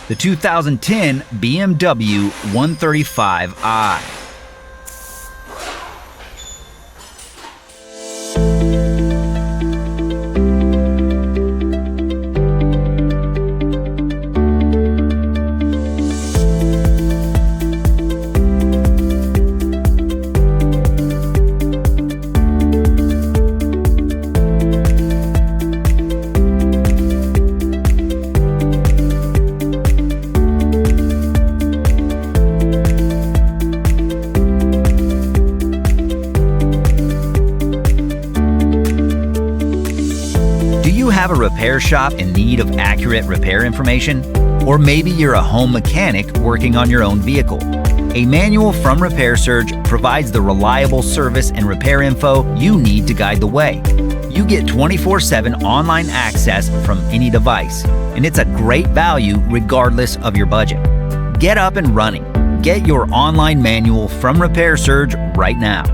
the 2010 BMW 135i. Do you have a repair shop in need of accurate repair information? Or maybe you're a home mechanic working on your own vehicle. A manual from Repair Surge provides the reliable service and repair info you need to guide the way. You get 24/7 online access from any device, and it's a great value regardless of your budget. Get up and running. Get your online manual from Repair Surge right now.